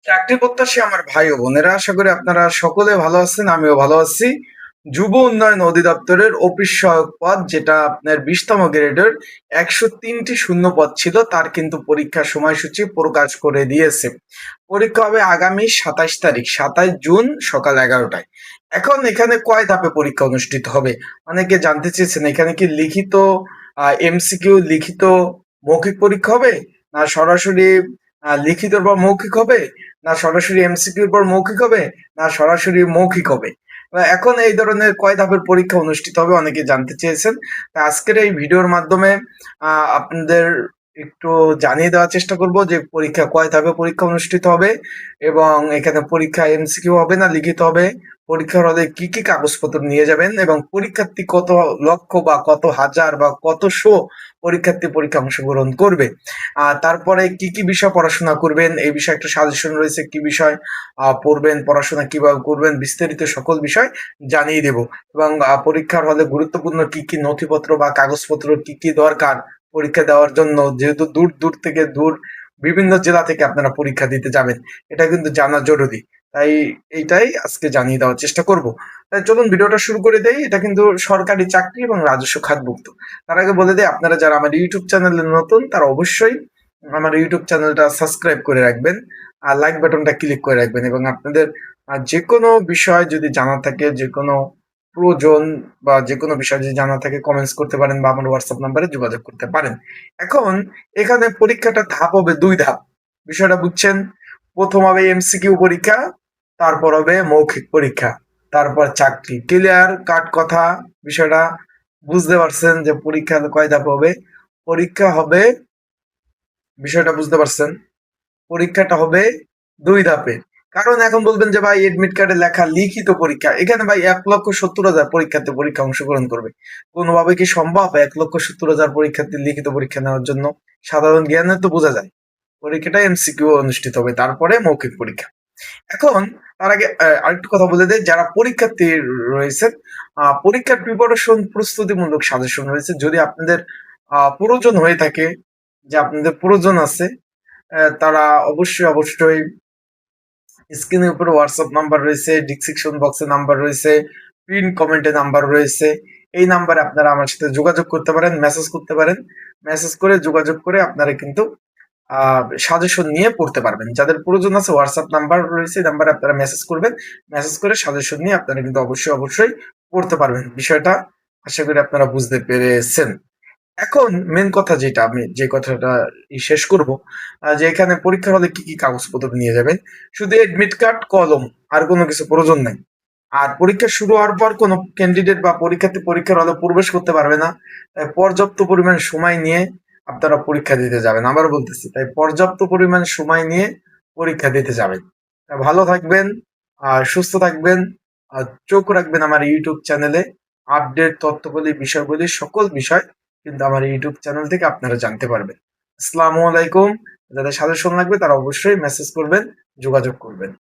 চাকরি প্রত্যাশী আমার ভাই ও বোনেরা, আশা করি আপনারা সকলে ভালো আছেন। আমিও ভালো আছি। যুব উন্নয়ন অধিদপ্তরের অফিস সহায়ক পদ, যেটা আপনার 20তম গ্রেডের 103টি শূন্য পদ ছিল, তার কিন্তু পরীক্ষার সময়সূচি প্রকাশ করে দিয়েছে। পরীক্ষা হবে আগামী 27 তারিখ, 27 জুন, সকাল 11টায়। এখন এখানে কয় ধাপে পরীক্ষা অনুষ্ঠিত হবে অনেকে জানতে চেয়েছেন। এখানে কি লিখিত, এমসিকিউ, লিখিত মৌখিক পরীক্ষা হবে, না সরাসরি লিখিত বা মৌখিক হবে, না সরাসরি এমসিকিউর পর মৌখিক হবে, না সরাসরি মৌখিক হবে? এখন এই ধরনের কয় ধাপের পরীক্ষা অনুষ্ঠিত হবে অনেকে জানতে চেয়েছেন। তা আজকের এই ভিডিওর মাধ্যমে আপনাদের একটু জানিয়ে দেওয়ার চেষ্টা করব যে পরীক্ষা কয় ধাপে পরীক্ষা অনুষ্ঠিত হবে, এবং এখানে পরীক্ষা এমসিকিউ হবে না লিখিত হবে, পরীক্ষার হলে কি কি কাগজপত্র নিয়ে যাবেন, এবং পরীক্ষার্থী কত লক্ষ বা কত হাজার বা কত শো পরীক্ষার্থী পরীক্ষা অংশগ্রহণ করবে, তারপরে কি কি বিষয় পড়াশোনা করবেন, এই বিষয়ে একটা সাজেশন রয়েছে, কি বিষয় পড়বেন, পড়াশোনা কিভাবে করবেন, বিস্তারিত সকল বিষয় জানিয়ে দেব। এবং পরীক্ষার হলে গুরুত্বপূর্ণ কি কি নথিপত্র বা কাগজপত্র কি কি দরকার পরীক্ষা দেওয়ার জন্য, যেহেতু দূর দূর থেকে বিভিন্ন জেলা থেকে আপনারা পরীক্ষা দিতে যাবেন, এটা কিন্তু জানা জরুরি। তাই এইটাই আজকে জানিয়ে দেওয়ার চেষ্টা করব। তাই চলুন ভিডিওটা শুরু করে দেই। এটা কিন্তু সরকারি চাকরি এবং রাজস্ব খাতভুক্ত। তার আগে বলে দেই, আপনারা যারা আমার ইউটিউব চ্যানেলে নতুন, তারা অবশ্যই আমার ইউটিউব চ্যানেলটা সাবস্ক্রাইব করে রাখবেন, আর লাইক বাটনটা ক্লিক করে রাখবেন, এবং আপনাদের যে কোনো বিষয় যদি জানা থাকে, যে কোনো প্রয়োজন বা যে কোনো বিষয় যদি জানা থাকে, কমেন্টস করতে পারেন বা আমার হোয়াটসঅ্যাপ নাম্বারে যোগাযোগ করতে পারেন। এখন এখানে পরীক্ষাটা ধাপ হবে 2 ধাপ। বিষয়টা বুঝছেন? প্রথম হবে এমসিকিউ পরীক্ষা, তারপর হবে মৌখিক পরীক্ষা, তারপর চাকরি। ক্লিয়ার কাট কথা? বিষয়টা বুঝতে পারছেন যে পরীক্ষা কয় ধাপ হবে? পরীক্ষা হবে, বিষয়টা বুঝতে পারছেন? পরীক্ষাটা হবে 2 ধাপে। কারণ এখন বলবেন যে ভাই এডমিট কার্ডে লেখা লিখিত পরীক্ষা, এখানে ভাই 1,70,000 পরীক্ষার্থী পরীক্ষা অংশগ্রহণ করবে। কোনোভাবে কি সম্ভব 1,70,000 পরীক্ষার্থী লিখিত পরীক্ষা নেওয়ার জন্য? সাধারণ জ্ঞানে তো বোঝা যায়। পরীক্ষাটা এমসিকিউ অনুষ্ঠিত হবে, তারপরে মৌখিক পরীক্ষা। এখন তার আগে আরেকটু কথা বলে দেই, যারা পরীক্ষার্থী রয়েছেন, পরীক্ষার প্রিপারেশন প্রস্তুতিমূলক সাজেশন রয়েছে। যদি আপনাদের প্রয়োজন হয়ে থাকে, যে আপনাদের প্রয়োজন আছে, তারা অবশ্যই স্ক্রিনের উপরে হোয়াটসঅ্যাপ নাম্বার রয়েছে, ডিসক্রিপশন বক্সে নাম্বার রয়েছে, পিন কমেন্টে নাম্বার রয়েছে। এই নাম্বারে আপনারা আমার সাথে যোগাযোগ করতে পারেন, মেসেজ করতে পারেন। মেসেজ করে যোগাযোগ করে আপনারা কিন্তু সাজেশন নিয়ে পড়তে পারবেন। যাদের প্রয়োজন আছে, হোয়াটসঅ্যাপ নাম্বার রয়েছে, এই নাম্বারে আপনারা মেসেজ করবেন। মেসেজ করে সাজেশন নিয়ে আপনারা কিন্তু অবশ্যই পড়তে পারবেন। বিষয়টা আশা করি আপনারা বুঝতে পেরেছেন। এখন মেন কথা, যেটা আমি যে কথাটা শেষ করব, যে এখানে পরীক্ষার হলে কি কি কাগজপত্র নিয়ে যাবেন। শুধু এডমিট কার্ড, কলম, আর কোনো কিছু প্রয়োজন নাই। আর পরীক্ষা শুরু হওয়ার পর কোনো ক্যান্ডিডেট বা পরীক্ষার্থী পরীক্ষার হলে প্রবেশ করতে পারবে না। তাই পর্যাপ্ত পরিমাণ সময় নিয়ে আপনারা পরীক্ষা দিতে যাবেন। আবার বলতেছি, তাই পর্যাপ্ত পরিমাণ সময় নিয়ে পরীক্ষা দিতে যাবেন। ভালো থাকবেন, আর সুস্থ থাকবেন, আর চোখ রাখবেন আমার ইউটিউব চ্যানেলে। আপডেট তথ্যগুলি, বিষয়গুলি, সকল বিষয় কিন্তু আমার ইউটিউব চ্যানেল থেকে আপনারা জানতে পারবেন। আসসালামু আলাইকুম। যাদের সাজেশন লাগবে তারা অবশ্যই মেসেজ করবেন, যোগাযোগ করবেন।